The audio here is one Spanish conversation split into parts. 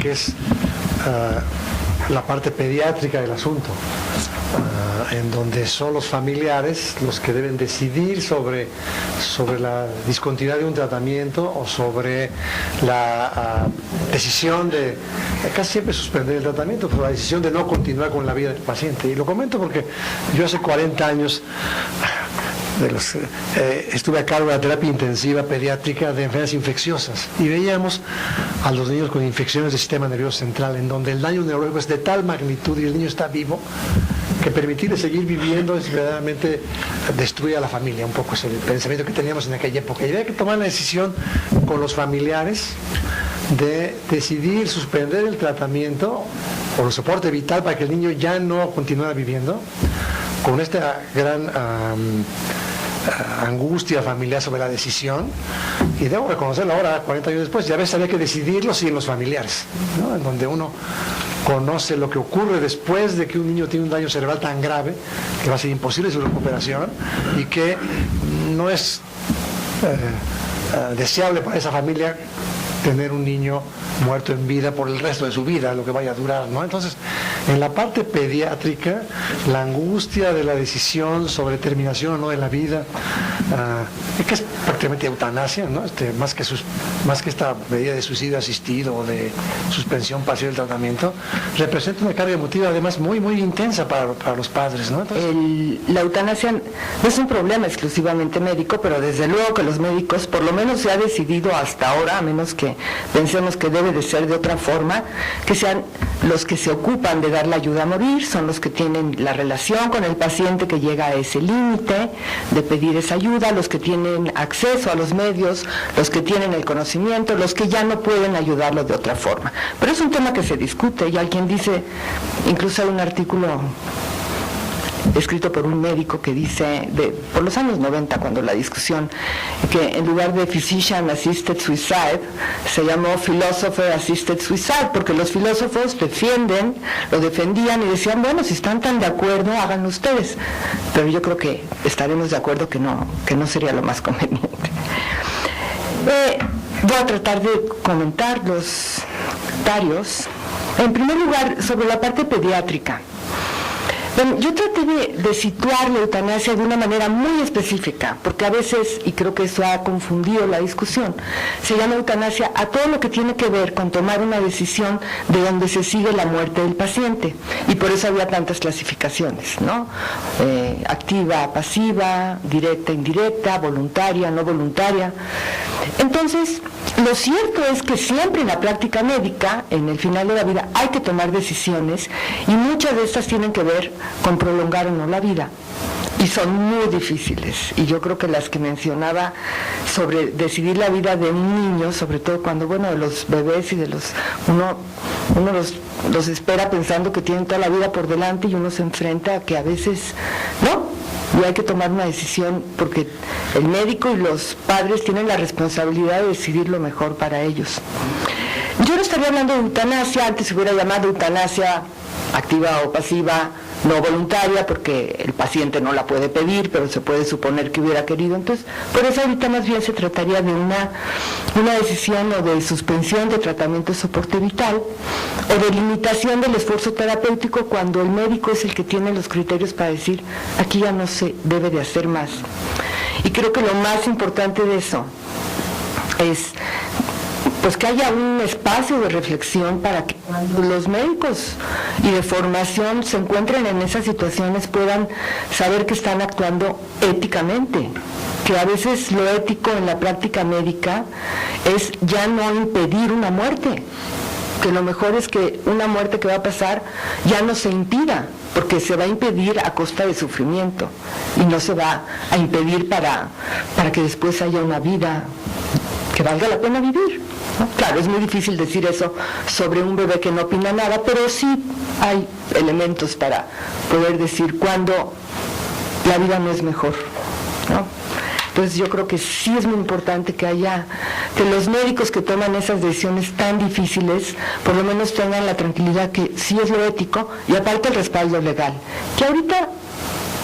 que es la parte pediátrica del asunto, en donde son los familiares los que deben decidir sobre la discontinuidad de un tratamiento o sobre la decisión de casi siempre suspender el tratamiento, pero la decisión de no continuar con la vida del paciente. Y lo comento porque yo hace 40 años estuve a cargo de la terapia intensiva pediátrica de enfermedades infecciosas y veíamos a los niños con infecciones del sistema nervioso central, en donde el daño neurológico es de tal magnitud y el niño está vivo, que permitirle seguir viviendo es verdaderamente destruye a la familia. Un poco es el pensamiento que teníamos en aquella época. Y había que tomar la decisión con los familiares de decidir suspender el tratamiento o el soporte vital para que el niño ya no continuara viviendo, con esta gran angustia familiar sobre la decisión. Y debo reconocerlo ahora, 40 años después, ya ves, había que decidirlo sin los familiares, ¿no? En donde uno conoce lo que ocurre después de que un niño tiene un daño cerebral tan grave que va a ser imposible su recuperación y que no es deseable para esa familia tener un niño muerto en vida por el resto de su vida, lo que vaya a durar, ¿no? Entonces, en la parte pediátrica, la angustia de la decisión sobre terminación o no de la vida, que es prácticamente eutanasia, ¿no? Más que esta medida de suicidio asistido o de suspensión parcial del tratamiento, representa una carga emotiva además muy, muy intensa para los padres, ¿no? Entonces, la eutanasia no es un problema exclusivamente médico, pero desde luego que los médicos, por lo menos se ha decidido hasta ahora, a menos que pensemos que debe de ser de otra forma, que sean los que se ocupan de dar la ayuda a morir, son los que tienen la relación con el paciente que llega a ese límite de pedir esa ayuda, los que tienen acceso a los medios, los que tienen el conocimiento, los que ya no pueden ayudarlo de otra forma. Pero es un tema que se discute y alguien dice, incluso hay un artículo escrito por un médico que dice, por los años 90, cuando la discusión, que en lugar de Physician Assisted Suicide, se llamó Philosopher Assisted Suicide, porque los filósofos lo defendían y decían, bueno, si están tan de acuerdo, háganlo ustedes. Pero yo creo que estaremos de acuerdo que no sería lo más conveniente. Voy a tratar de comentar los comentarios. En primer lugar, sobre la parte pediátrica. Bueno, yo traté de situar la eutanasia de una manera muy específica, porque a veces, y creo que eso ha confundido la discusión, se llama eutanasia a todo lo que tiene que ver con tomar una decisión de donde se sigue la muerte del paciente, y por eso había tantas clasificaciones, ¿no? Activa, pasiva, directa, indirecta, voluntaria, no voluntaria. Entonces, lo cierto es que siempre en la práctica médica, en el final de la vida, hay que tomar decisiones, y muchas de estas tienen que ver con prolongar o no la vida, y son muy difíciles. Y yo creo que las que mencionaba sobre decidir la vida de un niño, sobre todo cuando, bueno, de los bebés y de uno los espera pensando que tienen toda la vida por delante, y uno se enfrenta a que a veces no, y hay que tomar una decisión, porque el médico y los padres tienen la responsabilidad de decidir lo mejor para ellos. Yo no estaría hablando de eutanasia, antes se hubiera llamado eutanasia activa o pasiva, no voluntaria, porque el paciente no la puede pedir, pero se puede suponer que hubiera querido. Entonces, por eso ahorita más bien se trataría de una decisión o de suspensión de tratamiento de soporte vital o de limitación del esfuerzo terapéutico, cuando el médico es el que tiene los criterios para decir, aquí ya no se debe de hacer más. Y creo que lo más importante de eso es pues que haya un espacio de reflexión para que cuando los médicos y de formación se encuentren en esas situaciones puedan saber que están actuando éticamente, que a veces lo ético en la práctica médica es ya no impedir una muerte, que lo mejor es que una muerte que va a pasar ya no se impida, porque se va a impedir a costa de sufrimiento y no se va a impedir para que después haya una vida que valga la pena vivir, ¿no? Claro, es muy difícil decir eso sobre un bebé que no opina nada, pero sí hay elementos para poder decir cuándo la vida no es mejor, ¿no? Entonces yo creo que sí es muy importante que los médicos que toman esas decisiones tan difíciles, por lo menos tengan la tranquilidad que sí es lo ético y aparte el respaldo legal, que ahorita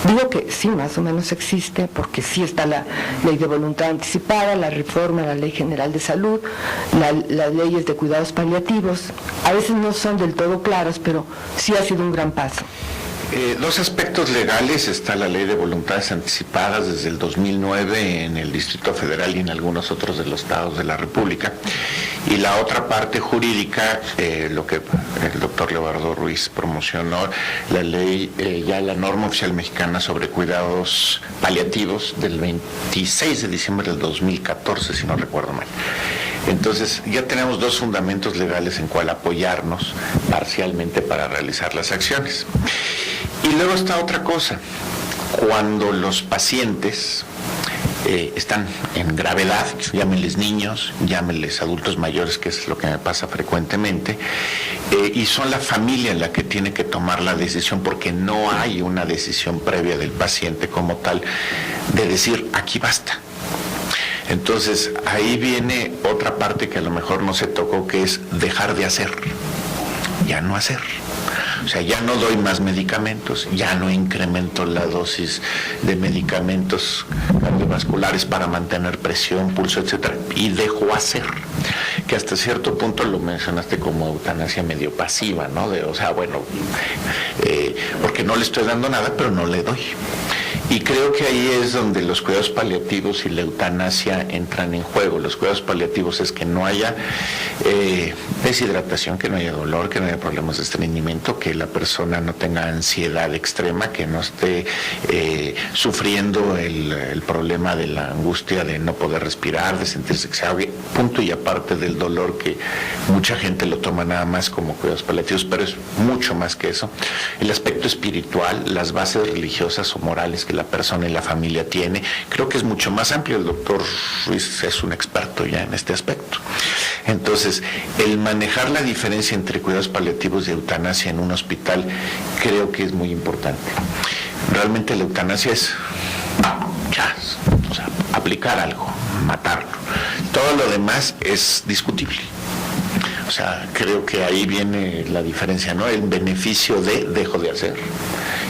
Digo que sí, más o menos existe, porque sí está la ley de voluntad anticipada, la reforma a la Ley General de Salud, las leyes de cuidados paliativos. A veces no son del todo claras, pero sí ha sido un gran paso. Dos aspectos legales: está la ley de voluntades anticipadas desde el 2009 en el Distrito Federal y en algunos otros de los estados de la República, y la otra parte jurídica, lo que el doctor Leobardo Ruiz promocionó, la ley, ya la norma oficial mexicana sobre cuidados paliativos del 26 de diciembre del 2014, si no recuerdo mal. Entonces ya tenemos dos fundamentos legales en cual apoyarnos parcialmente para realizar las acciones. Y luego está otra cosa: cuando los pacientes están en gravedad, llámenles niños, llámenles adultos mayores, que es lo que me pasa frecuentemente, y son la familia la que tiene que tomar la decisión, porque no hay una decisión previa del paciente como tal de decir aquí basta. Entonces ahí viene otra parte que a lo mejor no se tocó, que es dejar de hacer, ya no hacer. O sea, ya no doy más medicamentos, ya no incremento la dosis de medicamentos cardiovasculares para mantener presión, pulso, etcétera, y dejo hacer. Que hasta cierto punto lo mencionaste como eutanasia medio pasiva, ¿no? Porque no le estoy dando nada, pero no le doy. Y creo que ahí es donde los cuidados paliativos y la eutanasia entran en juego. Los cuidados paliativos es que no haya deshidratación, que no haya dolor, que no haya problemas de estreñimiento, que la persona no tenga ansiedad extrema, que no esté sufriendo el problema de la angustia de no poder respirar, de sentirse que se ahogue, punto y aparte del dolor, que mucha gente lo toma nada más como cuidados paliativos, pero es mucho más que eso. El aspecto espiritual, las bases religiosas o morales que la persona y la familia tiene, creo que es mucho más amplio. El doctor Ruiz es un experto ya en este aspecto. Entonces, el manejar la diferencia entre cuidados paliativos y eutanasia en un hospital creo que es muy importante. Realmente la eutanasia es aplicar algo, matarlo. Todo lo demás es discutible. O sea, creo que ahí viene la diferencia, ¿no? El beneficio de dejo de hacer.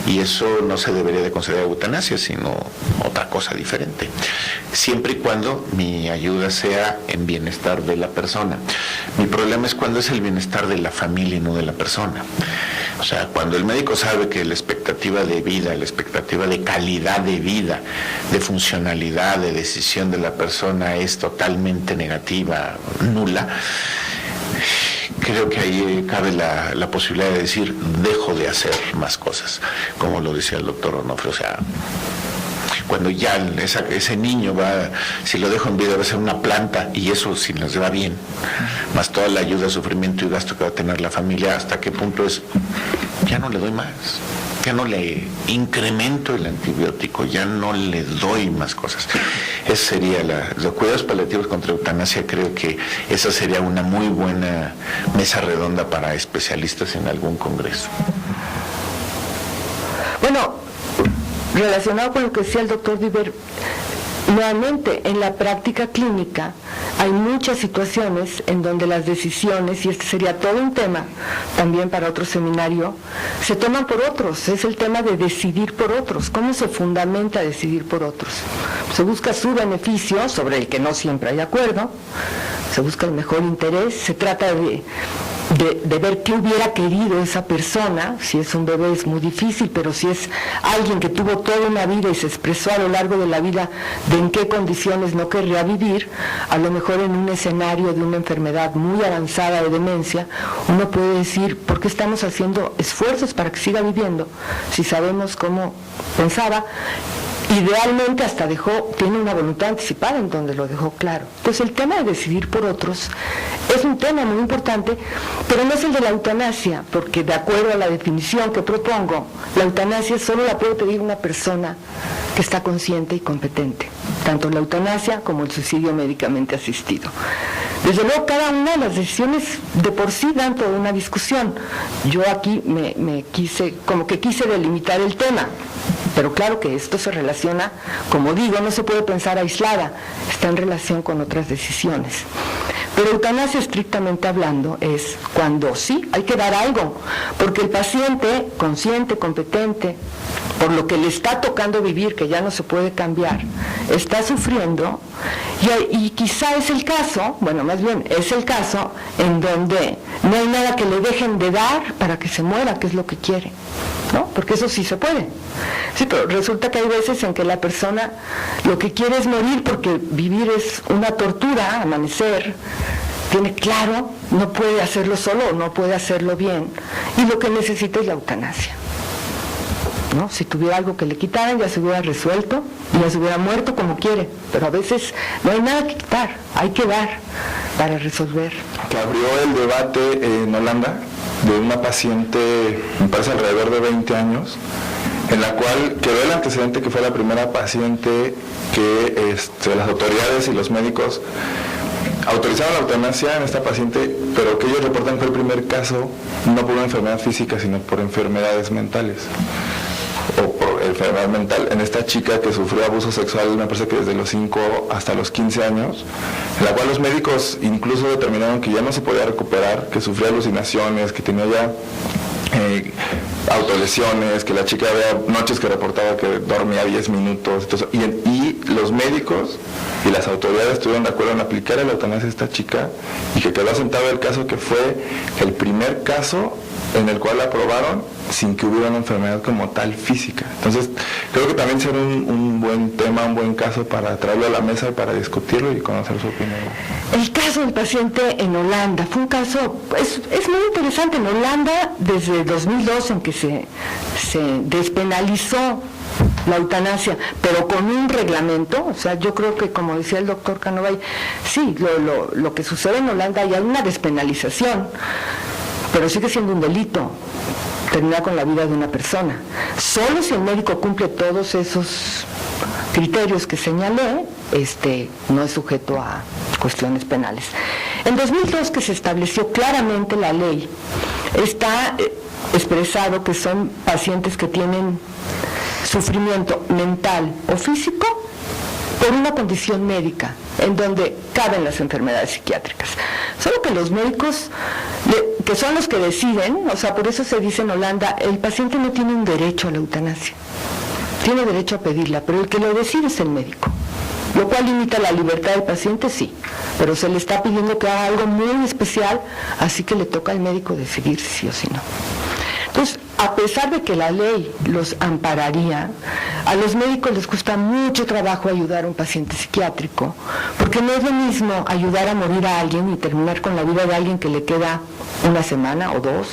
Y eso no se debería de considerar eutanasia, sino otra cosa diferente. Siempre y cuando mi ayuda sea en bienestar de la persona. Mi problema es cuando es el bienestar de la familia y no de la persona. O sea, cuando el médico sabe que la expectativa de vida, la expectativa de calidad de vida, de funcionalidad, de decisión de la persona es totalmente negativa, nula, creo que ahí cabe la posibilidad de decir, dejo de hacer más cosas, como lo decía el doctor Onofre. O sea, cuando ya ese niño si lo dejo en vida, va a ser una planta, y eso si les va bien, más toda la ayuda, sufrimiento y gasto que va a tener la familia, ¿hasta qué punto es? Ya no le doy más, ya no le incremento el antibiótico, ya no le doy más cosas. Esa sería los cuidados paliativos contra eutanasia. Creo que esa sería una muy buena mesa redonda para especialistas en algún congreso. Bueno, relacionado con lo que decía el doctor Diver, nuevamente, en la práctica clínica hay muchas situaciones en donde las decisiones, y este sería todo un tema también para otro seminario, se toman por otros. Es el tema de decidir por otros. ¿Cómo se fundamenta decidir por otros? Se busca su beneficio, sobre el que no siempre hay acuerdo, se busca el mejor interés, se trata de ver qué hubiera querido esa persona. Si es un bebé es muy difícil, pero si es alguien que tuvo toda una vida y se expresó a lo largo de la vida de en qué condiciones no querría vivir, a lo mejor en un escenario de una enfermedad muy avanzada de demencia, uno puede decir, ¿por qué estamos haciendo esfuerzos para que siga viviendo si sabemos cómo pensaba? Idealmente hasta tiene una voluntad anticipada en donde lo dejó claro. Pues el tema de decidir por otros es un tema muy importante, pero no es el de la eutanasia, porque de acuerdo a la definición que propongo, la eutanasia solo la puede pedir una persona que está consciente y competente, tanto la eutanasia como el suicidio médicamente asistido. Desde luego, cada una de las decisiones de por sí dan toda una discusión. Yo aquí me quise delimitar el tema, pero claro que esto se relaciona, como digo, no se puede pensar aislada, está en relación con otras decisiones. Pero eutanasia, estrictamente hablando, es cuando sí hay que dar algo, porque el paciente consciente, competente, por lo que le está tocando vivir, que ya no se puede cambiar, está sufriendo, y quizá es el caso, bueno, más bien es el caso en donde no hay nada que le dejen de dar para que se muera, que es lo que quiere, ¿no? Porque eso sí se puede. Sí, pero resulta que hay veces en que la persona lo que quiere es morir, porque vivir es una tortura, amanecer, tiene claro, no puede hacerlo solo, no puede hacerlo bien, y lo que necesita es la eutanasia, ¿no? Si tuviera algo que le quitaran, ya se hubiera resuelto y ya se hubiera muerto como quiere, pero a veces no hay nada que quitar, hay que dar para resolver. Que abrió el debate en Holanda de una paciente, me parece alrededor de 20 años, en la cual quedó el antecedente que fue la primera paciente que las autoridades y los médicos autorizaron la eutanasia en esta paciente, pero que ellos reportan que fue el primer caso no por una enfermedad física, sino por enfermedades mentales, o por enfermedad mental, en esta chica que sufrió abuso sexual, me parece que desde los 5 hasta los 15 años, en la cual los médicos incluso determinaron que ya no se podía recuperar, que sufría alucinaciones, que tenía ya autolesiones, que la chica había noches que reportaba que dormía 10 minutos, y los médicos y las autoridades estuvieron de acuerdo en aplicar la eutanasia a esta chica, y que quedó asentado el caso que fue el primer caso en el cual la aprobaron sin que hubiera una enfermedad como tal física. Entonces, creo que también será un buen tema, un buen caso para traerlo a la mesa y para discutirlo y conocer su opinión. El caso del paciente en Holanda fue un caso, es muy interesante. En Holanda, desde 2002, en que se despenalizó la eutanasia, pero con un reglamento, o sea, yo creo que, como decía el doctor Canovay, sí, lo que sucede en Holanda, hay una despenalización, pero sigue siendo un delito terminar con la vida de una persona. Solo si el médico cumple todos esos criterios que señalé, no es sujeto a cuestiones penales. En 2002, que se estableció claramente la ley, está expresado que son pacientes que tienen sufrimiento mental o físico por una condición médica, en donde caben las enfermedades psiquiátricas. Solo que los médicos, que son los que deciden, o sea, por eso se dice en Holanda, el paciente no tiene un derecho a la eutanasia, tiene derecho a pedirla, pero el que lo decide es el médico, lo cual limita la libertad del paciente, sí, pero se le está pidiendo que haga algo muy especial, así que le toca al médico decidir sí o sí no. Entonces, a pesar de que la ley los ampararía, a los médicos les cuesta mucho trabajo ayudar a un paciente psiquiátrico, porque no es lo mismo ayudar a morir a alguien y terminar con la vida de alguien que le queda una semana o 2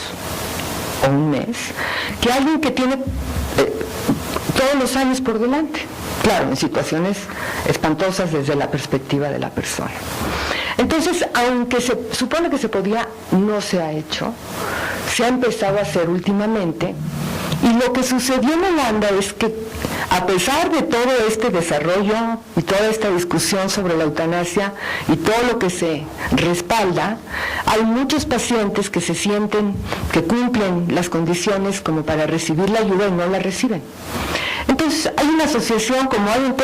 o un mes, que alguien que tiene todos los años por delante. Claro, en situaciones espantosas desde la perspectiva de la persona. Entonces, aunque se supone que se podía, no se ha hecho, se ha empezado a hacer últimamente, y lo que sucedió en Holanda es que, a pesar de todo este desarrollo y toda esta discusión sobre la eutanasia y todo lo que se respalda, hay muchos pacientes que se sienten que cumplen las condiciones como para recibir la ayuda y no la reciben. Entonces, hay una asociación, como hay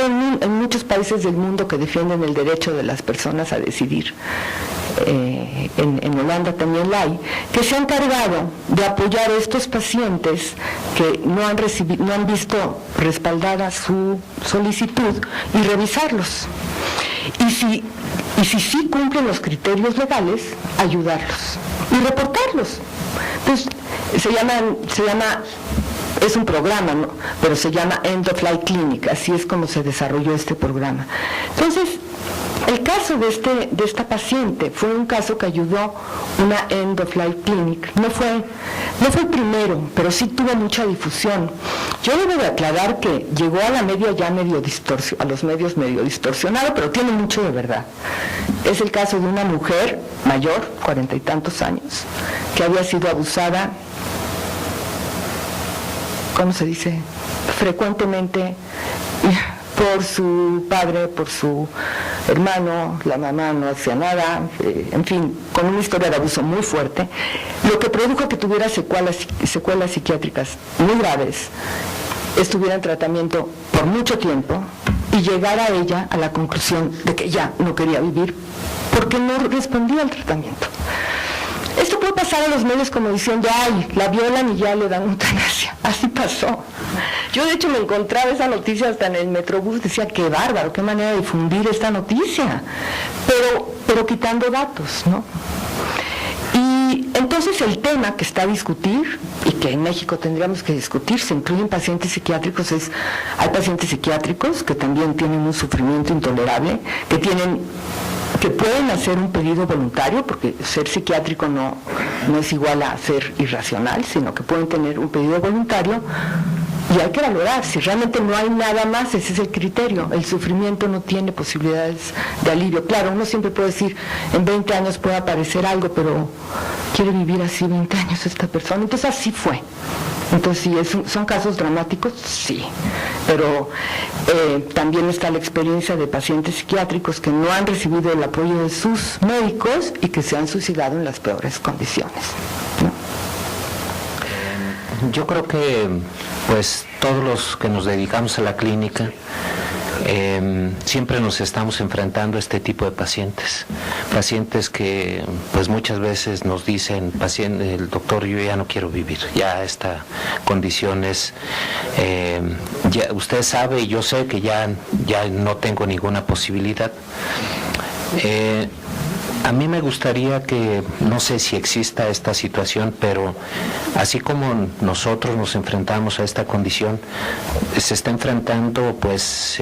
en muchos países del mundo, que defienden el derecho de las personas a decidir. En Holanda también la hay, que se ha encargado de apoyar a estos pacientes que no han visto respaldada su solicitud, y revisarlos. Y si sí cumplen los criterios legales, ayudarlos y reportarlos. Entonces, es un programa, ¿no? Pero se llama End of Life Clinic, así es como se desarrolló este programa. Entonces, el caso de esta paciente fue un caso que ayudó una End of Life Clinic. No fue el primero, pero sí tuvo mucha difusión. Yo debo de aclarar que llegó a la media ya a los medios medio distorsionado, pero tiene mucho de verdad. Es el caso de una mujer mayor, 40 y tantos años, que había sido abusada, ¿cómo se dice?, frecuentemente por su padre, por su hermano. La mamá no hacía nada, en fin, con una historia de abuso muy fuerte, lo que produjo que tuviera secuelas psiquiátricas muy graves, estuviera en tratamiento por mucho tiempo y llegara ella a la conclusión de que ya no quería vivir porque no respondía al tratamiento. Esto puede pasar a los medios como diciendo, ay, la violan y ya le dan eutanasia. Así pasó. Yo de hecho me encontraba esa noticia hasta en el Metrobús, decía, qué bárbaro, qué manera de difundir esta noticia, pero quitando datos, ¿no? Y entonces el tema que está a discutir, y que en México tendríamos que discutir, se incluyen pacientes psiquiátricos, hay pacientes psiquiátricos que también tienen un sufrimiento intolerable, que pueden hacer un pedido voluntario, porque ser psiquiátrico no es igual a ser irracional, sino que pueden tener un pedido voluntario, y hay que valorar si realmente no hay nada más. Ese es el criterio. El sufrimiento no tiene posibilidades de alivio. Claro, uno siempre puede decir, en 20 años puede aparecer algo, pero ¿quiere vivir así 20 años esta persona? Entonces así fue. Entonces, sí, son casos dramáticos, sí, pero también está la experiencia de pacientes psiquiátricos que no han recibido el apoyo de sus médicos y que se han suicidado en las peores condiciones, ¿no? Yo creo que pues todos los que nos dedicamos a la clínica siempre nos estamos enfrentando a este tipo de pacientes que pues muchas veces nos dicen, el doctor, yo ya no quiero vivir, ya esta condición es, ya usted sabe y yo sé que ya no tengo ninguna posibilidad. A mí me gustaría que, no sé si exista esta situación, pero así como nosotros nos enfrentamos a esta condición, se está enfrentando, pues,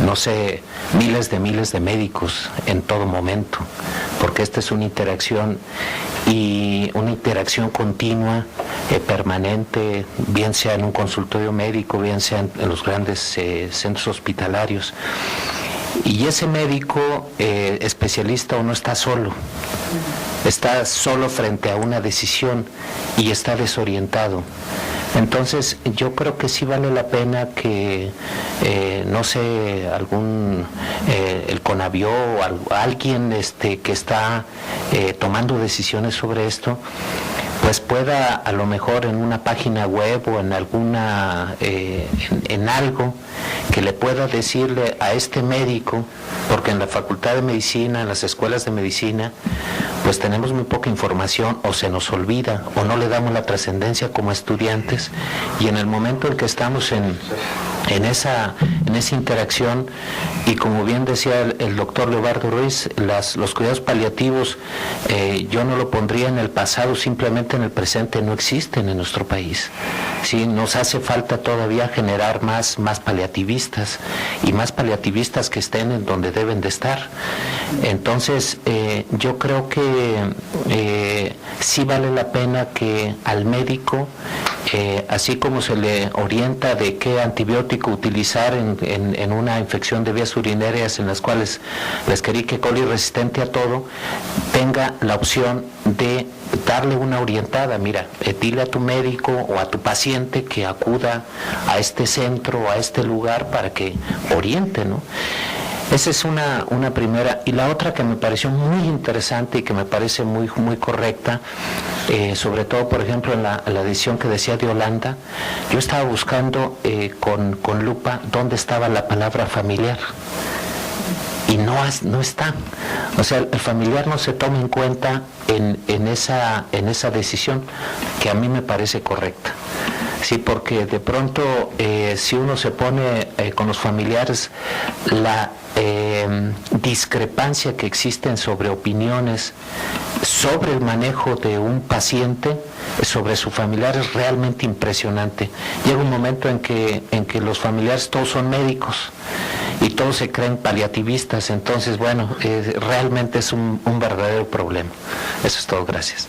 no sé, miles de médicos en todo momento, porque esta es una interacción y una interacción continua, permanente, bien sea en un consultorio médico, bien sea en los grandes centros hospitalarios. Y ese médico especialista no está solo frente a una decisión y está desorientado. Entonces yo creo que sí vale la pena que, no sé, el CONAVIO o alguien que está tomando decisiones sobre esto, pues pueda a lo mejor en una página web o en en algo que le pueda decirle a este médico, porque en la Facultad de Medicina, en las escuelas de medicina, pues tenemos muy poca información, o se nos olvida, o no le damos la trascendencia como estudiantes, y en el momento en que estamos en esa interacción, y como bien decía el doctor Leobardo Ruiz, los cuidados paliativos, yo no lo pondría en el pasado, simplemente en el presente, no existen en nuestro país. Sí, nos hace falta todavía generar más paliativistas, y más paliativistas que estén en donde deben de estar. Entonces, yo creo que sí vale la pena que al médico, así como se le orienta de qué antibiótico utilizar en una infección de vías urinarias en las cuales la Escherichia coli resistente a todo, tenga la opción de darle una orientada. Mira, dile a tu médico o a tu paciente que acuda a este centro o a este lugar para que oriente, ¿no? Esa es una primera. Y la otra que me pareció muy interesante y que me parece muy correcta, sobre todo, por ejemplo, en la decisión que decía de Holanda, yo estaba buscando con lupa dónde estaba la palabra familiar. Y no está. O sea, el familiar no se toma en cuenta en esa decisión, que a mí me parece correcta. Sí, porque de pronto, si uno se pone con los familiares, la discrepancia que existen sobre opiniones sobre el manejo de un paciente, sobre su familiar, es realmente impresionante. Llega un momento en que los familiares todos son médicos y todos se creen paliativistas. Entonces, bueno, realmente es un verdadero problema. Eso es todo, gracias.